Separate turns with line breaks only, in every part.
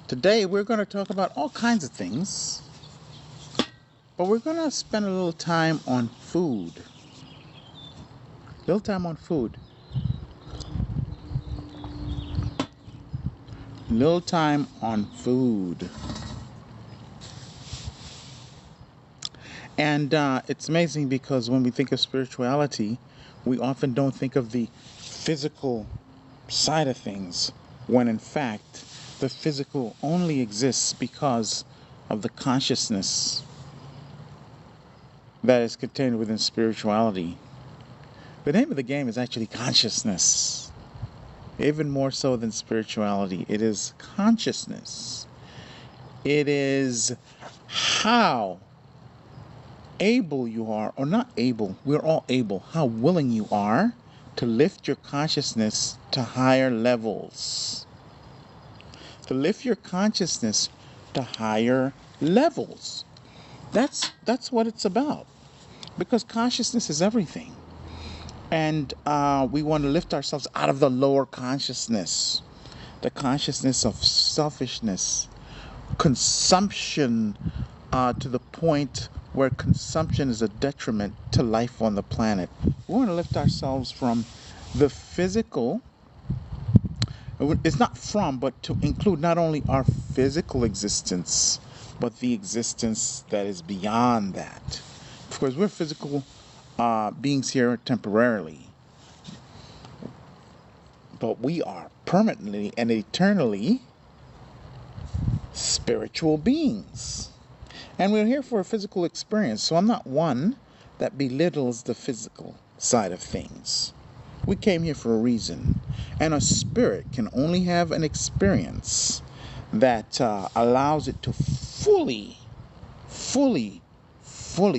Today we're going to talk about all kinds of things, but we're going to spend a little time on food. Little time on food. Little time on food. And it's amazing because when we think of spirituality, we often don't think of the physical side of things, when in fact, the physical only exists because of the consciousness that is contained within spirituality. The name of the game is actually consciousness. Even more so than spirituality, it is consciousness. It is how able you are, or not able, we're all able, how willing you are to lift your consciousness to higher levels. To lift your consciousness to higher levels. That's what it's about. Because consciousness is everything. And we want to lift ourselves out of the lower consciousness. The consciousness of selfishness. Consumption to the point where consumption is a detriment to life on the planet. We want to lift ourselves from the physical. It's not from, but to include not only our physical existence, but the existence that is beyond that. Of course, we're physical beings here temporarily, but we are permanently and eternally spiritual beings. And we're here for a physical experience, so I'm not one that belittles the physical side of things. We came here for a reason, and a spirit can only have an experience that allows it to fully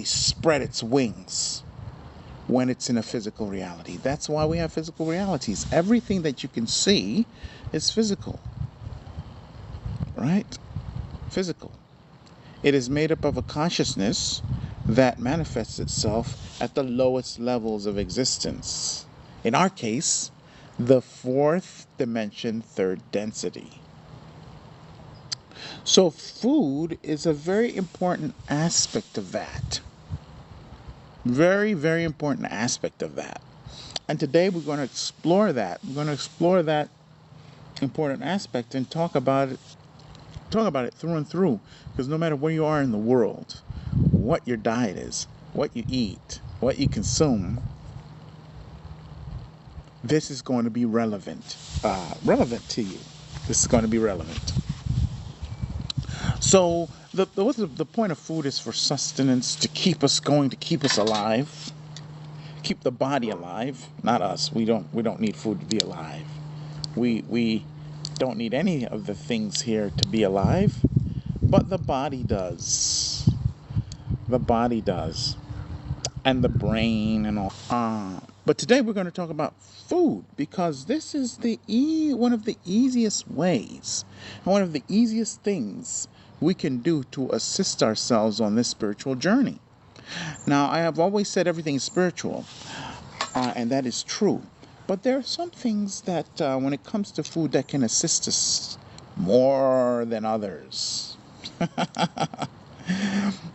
spread its wings when it's in a physical reality. That's why we have physical realities. Everything that you can see is physical, right? Physical. It is made up of a consciousness that manifests itself at the lowest levels of existence. In our case, the fourth dimension, third density. So food is a very important aspect of that. Very, very important aspect of that. And today we're going to explore that. We're going to explore that important aspect and talk about it through and through. Because no matter where you are in the world, what your diet is, what you eat, what you consume, this is going to be relevant to you. This is going to be relevant. So the point of food is for sustenance, to keep us going, to keep us alive, keep the body alive. Not us. We don't need food to be alive. We don't need any of the things here to be alive, but the body does. The body does, and the brain and all. But today we're going to talk about food, because this is one of the easiest ways, and one of the easiest things we can do to assist ourselves on this spiritual journey. Now, I have always said everything is spiritual, and that is true. But there are some things that, when it comes to food, that can assist us more than others.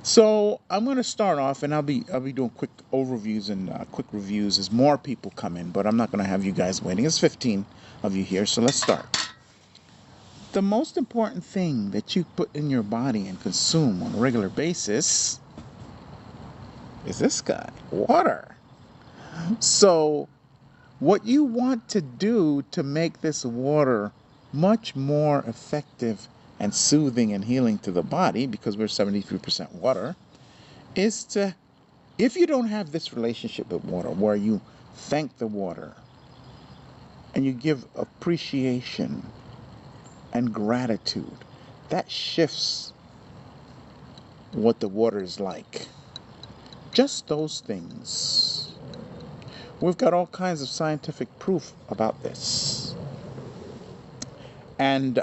So I'm going to start off, and I'll be doing quick overviews and quick reviews as more people come in. But I'm not going to have you guys waiting. There's 15 of you here, so let's start. The most important thing that you put in your body and consume on a regular basis is this guy, water. So what you want to do to make this water much more effective and soothing and healing to the body, because we're 73% water, is to, if you don't have this relationship with water where you thank the water and you give appreciation and gratitude, that shifts what the water is like. Just those things. We've got all kinds of scientific proof about this. And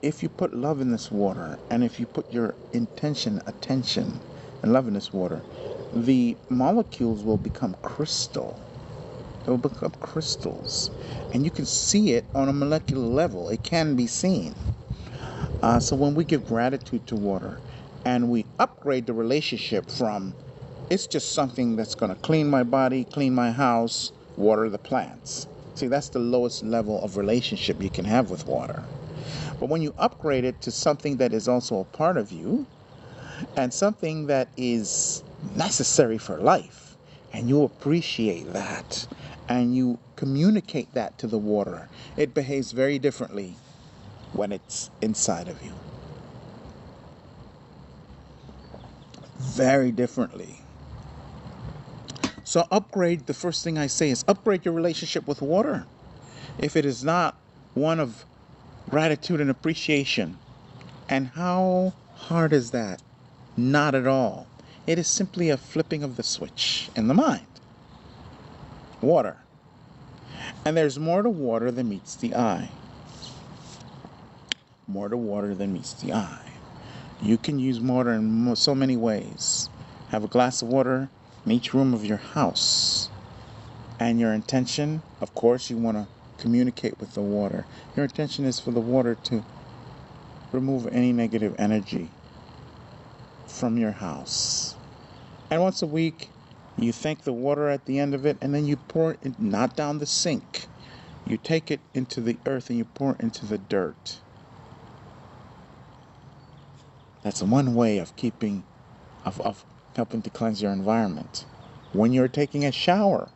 if you put love in this water, and if you put your intention, attention, and love in this water, the molecules will become crystal. They will become crystals. And you can see it on a molecular level. It can be seen. So when we give gratitude to water and we upgrade the relationship from it's just something that's going to clean my body, clean my house, water the plants. See, that's the lowest level of relationship you can have with water. But when you upgrade it to something that is also a part of you and something that is necessary for life, and you appreciate that and you communicate that to the water, it behaves very differently when it's inside of you. Very differently. So upgrade, the first thing I say is upgrade your relationship with water. If it is not one of gratitude and appreciation. And how hard is that? Not at all. It is simply a flipping of the switch in the mind. Water. And there's more to water than meets the eye. More to water than meets the eye. You can use water in so many ways. Have a glass of water in each room of your house. And your intention, of course, you want to communicate with the water. Your intention is for the water to remove any negative energy from your house. And once a week, you thank the water at the end of it, and then you pour it not down the sink. You take it into the earth and you pour it into the dirt. That's one way of of helping to cleanse your environment. When you're taking a shower,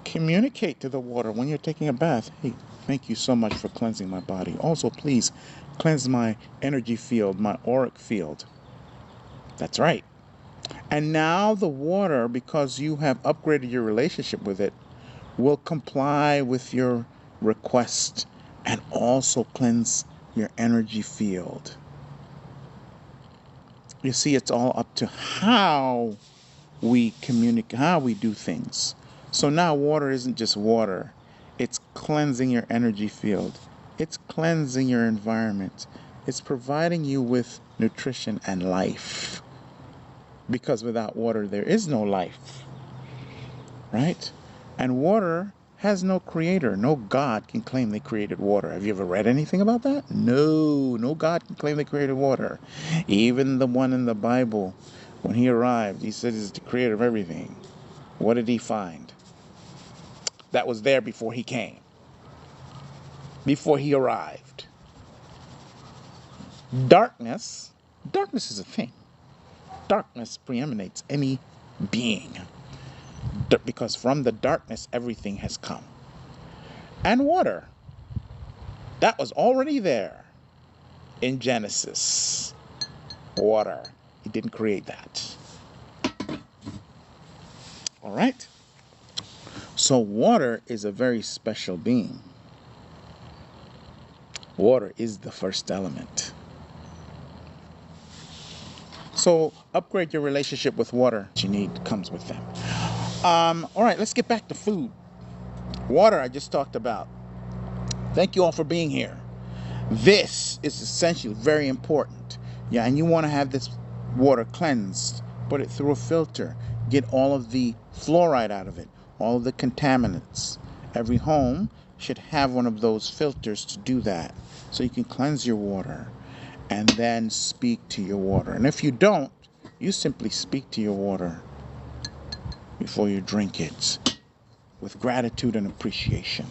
communicate to the water. When you're taking a bath, hey, thank you so much for cleansing my body. Also, please cleanse my energy field, my auric field. That's right. And now the water, because you have upgraded your relationship with it, will comply with your request and also cleanse your energy field. You see, it's all up to how we communicate, how we do things. So now water isn't just water. It's cleansing your energy field. It's cleansing your environment. It's providing you with nutrition and life. Because without water, there is no life. Right? And water has no creator. No God can claim they created water. Have you ever read anything about that? No God can claim they created water. Even the one in the Bible, when he arrived, he said he's the creator of everything. What did he find? That was there before he came. Before he arrived. Darkness is a thing. Darkness preeminates any being. Because from the darkness, everything has come. And water. That was already there in Genesis. Water. He didn't create that. All right? So water is a very special being. Water is the first element. So upgrade your relationship with water. What you need comes with them. All right, let's get back to food. Water I just talked about. Thank you all for being here. This is essentially very important. Yeah, and you want to have this water cleansed. Put it through a filter. Get all of the fluoride out of it. All of the contaminants. Every home should have one of those filters to do that. So you can cleanse your water. And then speak to your water. And if you don't, you simply speak to your water before you drink it with gratitude and appreciation.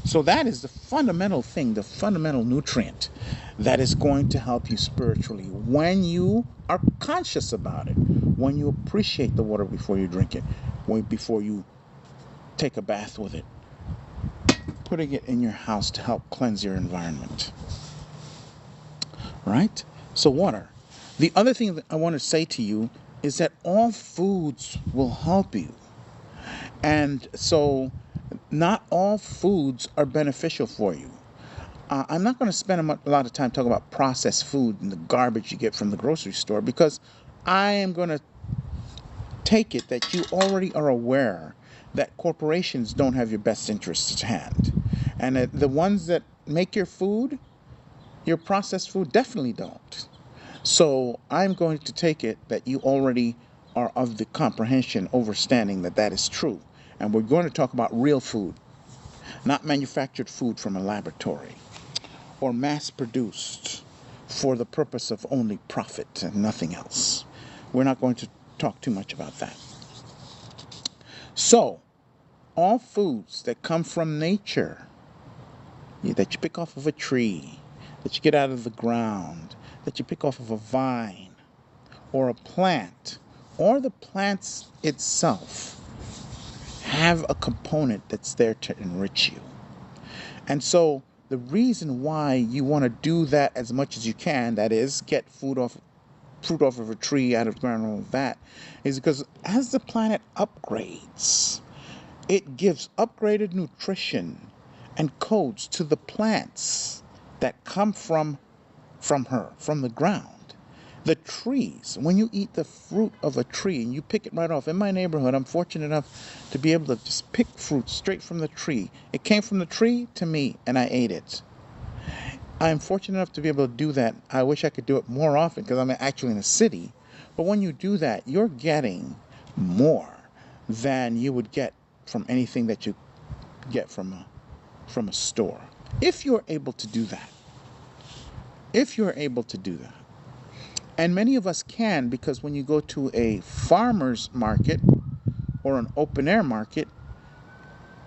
So that is the fundamental thing, the fundamental nutrient that is going to help you spiritually when you are conscious about it, when you appreciate the water before you drink it, before you take a bath with it, putting it in your house to help cleanse your environment. Right? So water. The other thing that I want to say to you is that all foods will help you. And so not all foods are beneficial for you. I'm not going to spend a lot of time talking about processed food and the garbage you get from the grocery store because I am going to take it that you already are aware that corporations don't have your best interests at hand. And that the ones that make your food, your processed food, definitely don't. So I'm going to take it that you already are of the comprehension, understanding that that is true. And we're going to talk about real food, not manufactured food from a laboratory or mass-produced. for the purpose of only profit and nothing else. We're not going to talk too much about that. So, all foods that come from nature, that you pick off of a tree, that you get out of the ground, that you pick off of a vine or a plant, or the plants itself, have a component that's there to enrich you. And so the reason why you want to do that as much as you can, that is, get fruit off of a tree, out of the ground, and all of that, is because as the planet upgrades, it gives upgraded nutrition and codes to the plants that come from the ground. The trees, when you eat the fruit of a tree and you pick it right off. In my neighborhood, I'm fortunate enough to be able to just pick fruit straight from the tree. It came from the tree to me and I ate it. I am fortunate enough to be able to do that. I wish I could do it more often because I'm actually in a city. But when you do that, you're getting more than you would get from anything that you get from a store. If you're able to do that. And many of us can, because when you go to a farmer's market or an open air market,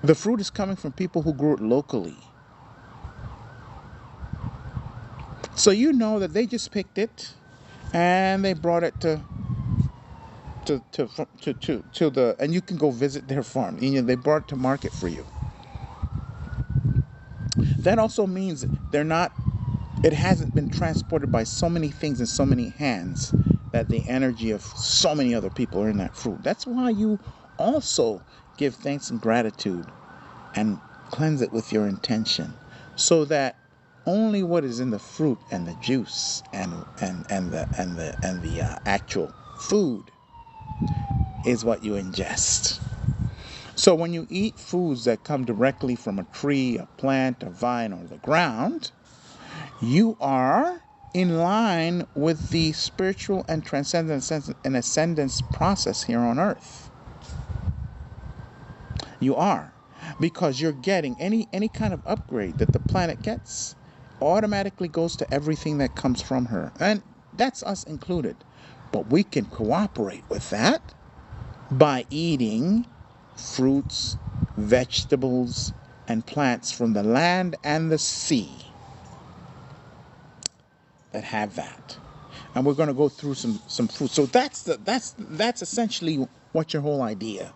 the fruit is coming from people who grew it locally. So you know that they just picked it and they brought it to the, and you can go visit their farm. They brought it to market for you. That also means it hasn't been transported by so many things and so many hands that the energy of so many other people are in that fruit. That's why you also give thanks and gratitude and cleanse it with your intention, so that only what is in the fruit and the juice and the actual food is what you ingest. So when you eat foods that come directly from a tree, a plant, a vine, or the ground, you are in line with the spiritual and transcendence and ascendance process here on earth. You are, because you're getting any kind of upgrade that the planet gets automatically goes to everything that comes from her, and that's us included. But we can cooperate with that by eating fruits, vegetables, and plants from the land and the sea that have that. And we're going to go through some fruits. So that's essentially what your whole idea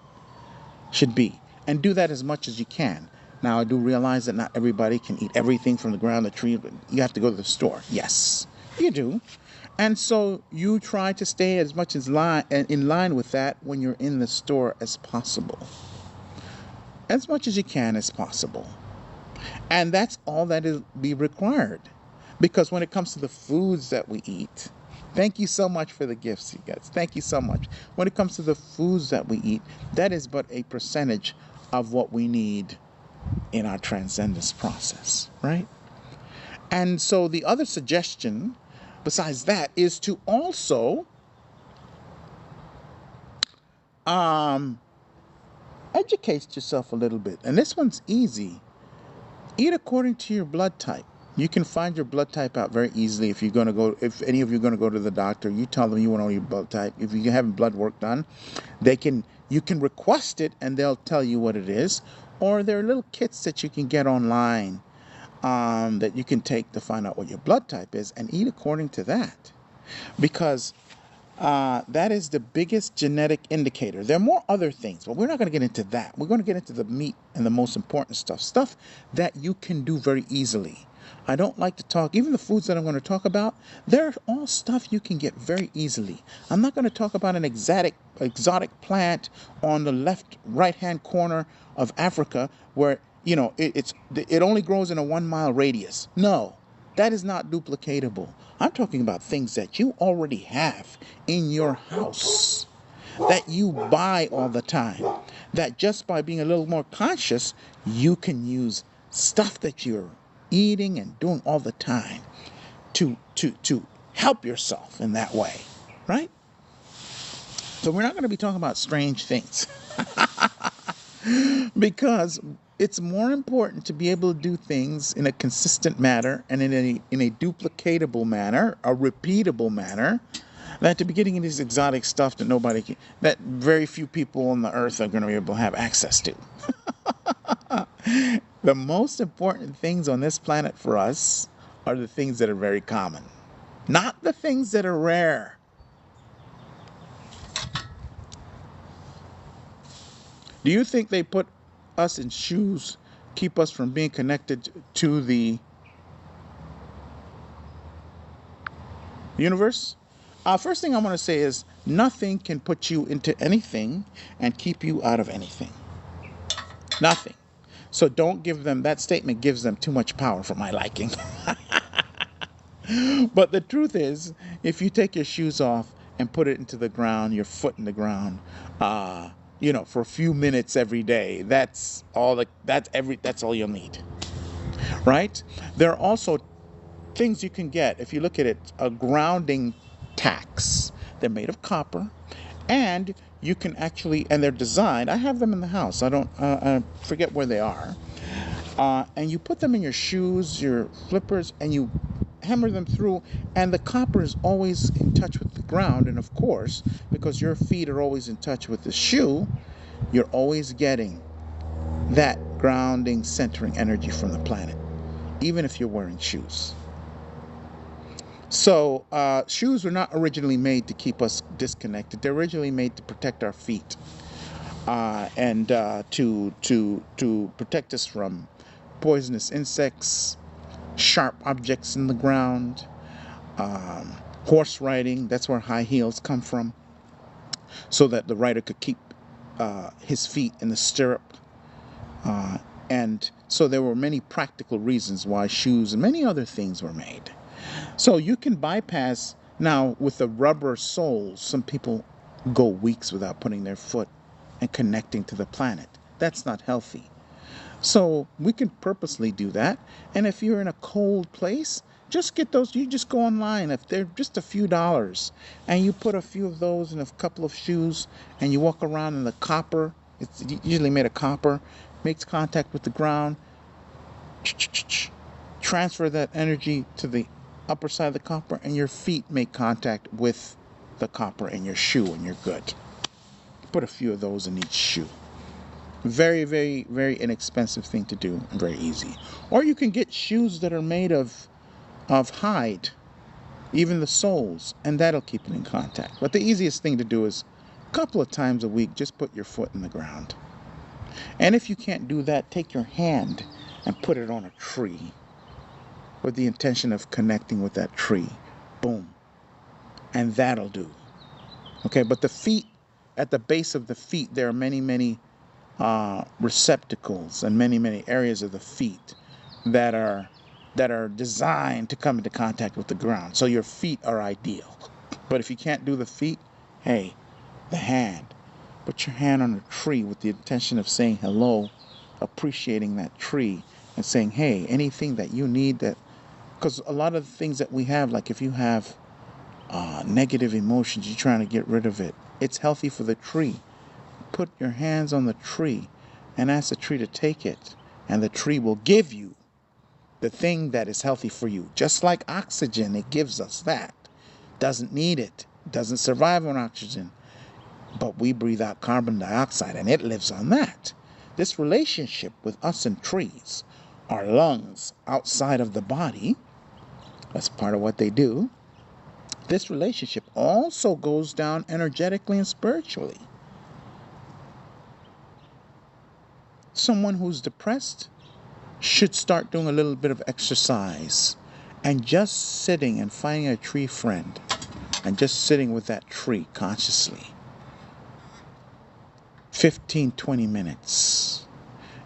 should be. And do that as much as you can. Now, I do realize that not everybody can eat everything from the ground, the tree, but you have to go to the store. Yes, you do. And so you try to stay as much as in line with that when you're in the store as possible. As much as you can as possible. And that's all that is be required. Because when it comes to the foods that we eat, thank you so much for the gifts, you guys. Thank you so much. When it comes to the foods that we eat, that is but a percentage of what we need in our transcendence process, right? And so the other suggestion besides that is to also educate yourself a little bit. And this one's easy. Eat according to your blood type. You can find your blood type out very easily if any of you are going to go to the doctor. You tell them you want to know your blood type. If you have blood work done, you can request it and they'll tell you what it is. Or there are little kits that you can get online that you can take to find out what your blood type is and eat according to that. Because that is the biggest genetic indicator. There are more other things, but we're not going to get into that. We're going to get into the meat and the most important stuff that you can do very easily. I don't like to talk, even the foods that I'm going to talk about, they're all stuff you can get very easily. I'm not going to talk about an exotic plant on the right-hand corner of Africa where, it only grows in a 1 mile radius. No, that is not duplicatable. I'm talking about things that you already have in your house, that you buy all the time, that just by being a little more conscious, you can use stuff that you're eating and doing all the time to help yourself in that way, right? So we're not going to be talking about strange things because It's more important to be able to do things in a consistent manner and in a duplicatable manner, a repeatable manner, than to be getting into this exotic stuff that very few people on the earth are going to be able to have access to. The most important things on this planet for us are the things that are very common, not the things that are rare. Do you think they put us in shoes, keep us from being connected to the universe? First thing I want to say is nothing can put you into anything and keep you out of anything. Nothing. So don't give them, that statement gives them too much power for my liking. But the truth is, if you take your shoes off and put it into the ground, your foot in the ground, for a few minutes every day, that's all you'll need. Right? There are also things you can get if you look at it, a grounding tacks. They're made of copper, and you can actually, and they're designed. I have them in the house. I forget where they are. And you put them in your shoes, your flippers, and you hammer them through, and the copper is always in touch with the ground. And of course, because your feet are always in touch with the shoe, you're always getting that grounding, centering energy from the planet, even if you're wearing shoes. So shoes were not originally made to keep us disconnected. They're originally made to protect our feet, and to protect us from poisonous insects, sharp objects in the ground, horse riding. That's where high heels come from, so that the rider could keep his feet in the stirrup. And so there were many practical reasons why shoes and many other things were made. So you can bypass, now with the rubber soles, some people go weeks without putting their foot and connecting to the planet. That's not healthy. So we can purposely do that. And if you're in a cold place, just get those. You just go online. If they're just a few dollars, and you put a few of those in a couple of shoes, and you walk around in the copper. It's usually made of copper. Makes contact with the ground. Transfer that energy to the upper side of the copper, and your feet make contact with the copper in your shoe, and you're good. Put a few of those in each shoe. Very, very, very inexpensive thing to do, and very easy. Or you can get shoes that are made of hide, even the soles, and that'll keep it in contact. But the easiest thing to do is a couple of times a week, just put your foot in the ground. And if you can't do that, take your hand and put it on a tree with the intention of connecting with that tree. Boom. And that'll do. Okay, but the feet, at the base of the feet, there are many, many receptacles and many, many areas of the feet that are designed to come into contact with the ground. So your feet are ideal. But if you can't do the feet, hey, the hand. Put your hand on a tree with the intention of saying hello, appreciating that tree, and saying, hey, anything that you need, that, because a lot of the things that we have, like if you have negative emotions, you're trying to get rid of it, it's healthy for the tree. Put your hands on the tree and ask the tree to take it, and the tree will give you the thing that is healthy for you. Just like oxygen, it gives us that. Doesn't need it. Doesn't survive on oxygen. But we breathe out carbon dioxide, and it lives on that. This relationship with us and trees, our lungs outside of the body, that's part of what they do. This relationship also goes down energetically and spiritually. Someone who's depressed should start doing a little bit of exercise and just sitting and finding a tree friend and just sitting with that tree consciously. 15-20 minutes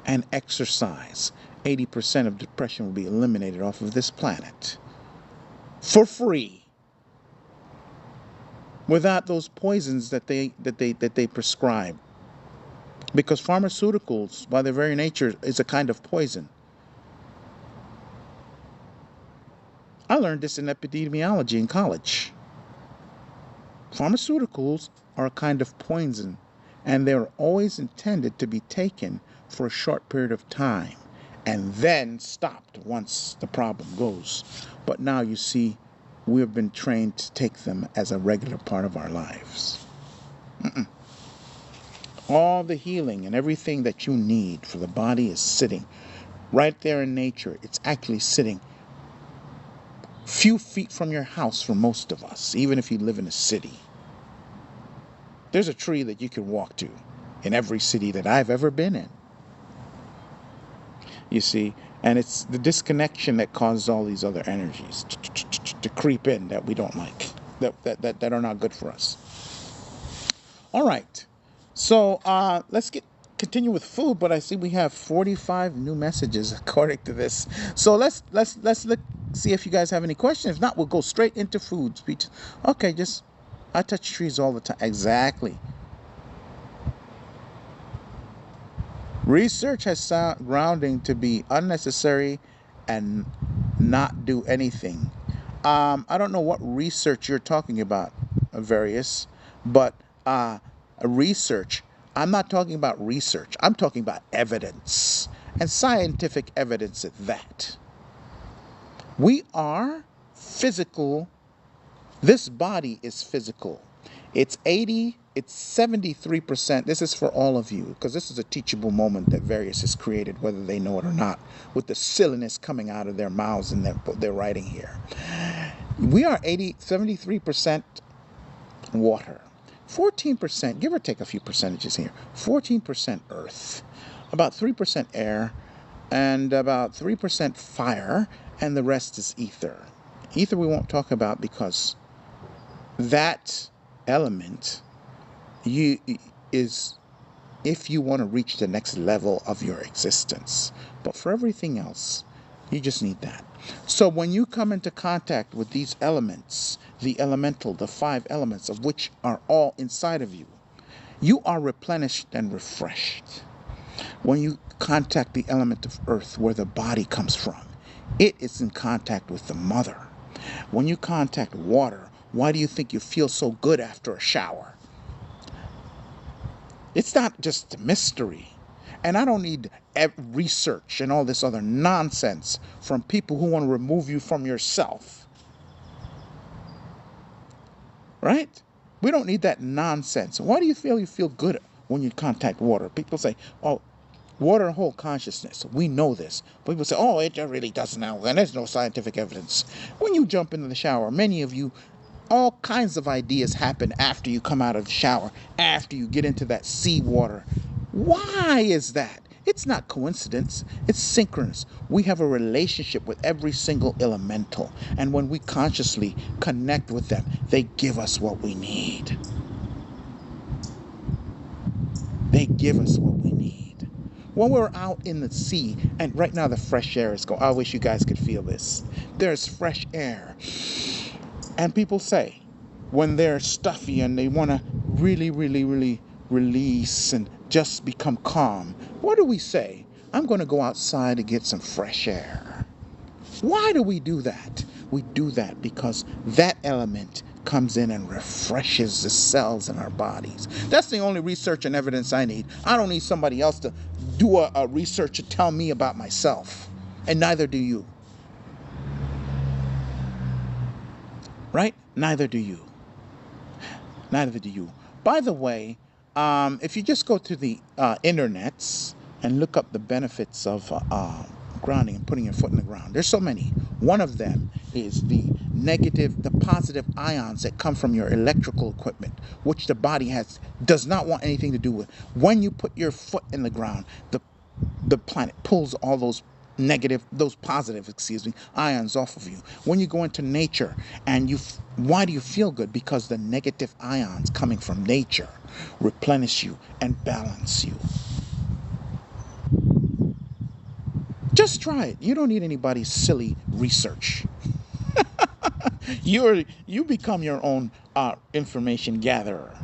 and exercise. 80% of depression will be eliminated off of this planet for free, without those poisons that they prescribe. Because pharmaceuticals, by their very nature, is a kind of poison. I learned this in epidemiology in college. Pharmaceuticals are a kind of poison, and they're always intended to be taken for a short period of time and then stopped once the problem goes. But now you see, we have been trained to take them as a regular part of our lives. All the healing and everything that you need for the body is sitting right there in nature. It's actually sitting few feet from your house for most of us, even if you live in a city. There's a tree that you can walk to in every city that I've ever been in. You see, and it's the disconnection that causes all these other energies to creep in that we don't like, that are not good for us. All right, so let's continue with food. But I see we have 45 new messages according to this. So let's look, see if you guys have any questions. If not, we'll go straight into food speech. Okay, I touch trees all the time. Exactly. Research has found grounding to be unnecessary and not do anything. I don't know what research you're talking about, various, but research. I'm not talking about research. I'm talking about evidence, and scientific evidence at that. We are physical. This body is physical. It's 73%. This is for all of you, because this is a teachable moment that various has created, whether they know it or not, with the silliness coming out of their mouths and their writing here. We are 73% water, 14%, give or take a few percentages here, 14% earth, about 3% air, and about 3% fire, and the rest is ether. Ether we won't talk about because that element is if you want to reach the next level of your existence. But for everything else, you just need that. So when you come into contact with these elements, the elemental, the 5 elements of which are all inside of you, you are replenished and refreshed. When you contact the element of earth, where the body comes from, it is in contact with the mother. When you contact water, why do you think you feel so good after a shower? It's not just a mystery. And I don't need research and all this other nonsense from people who want to remove you from yourself. Right? We don't need that nonsense. Why do you feel good when you contact water? People say, oh, water hold consciousness. We know this. People say, oh, it really doesn't now. And there's no scientific evidence. When you jump into the shower, many of you, all kinds of ideas happen after you come out of the shower, after you get into that sea water. Why is that? It's not coincidence. It's synchronous. We have a relationship with every single elemental. And when we consciously connect with them, they give us what we need. They give us what we need. When we're out in the sea, and right now the fresh air is going, I wish you guys could feel this. There's fresh air. And people say, when they're stuffy and they want to really, really, really release and just become calm, what do we say? I'm going to go outside to get some fresh air. Why do we do that? We do that because that element comes in and refreshes the cells in our bodies. That's the only research and evidence I need. I don't need somebody else to do a research to tell me about myself. And neither do you. Right? Neither do you. Neither do you. By the way, if you just go to the internets and look up the benefits of grounding and putting your foot in the ground, there's so many. One of them is the positive ions that come from your electrical equipment, which the body does not want anything to do with. When you put your foot in the ground, the planet pulls all those positive ions off of you. When you go into nature and why do you feel good? Because the negative ions coming from nature replenish you and balance you. Just try it. You don't need anybody's silly research. You become your own information gatherer.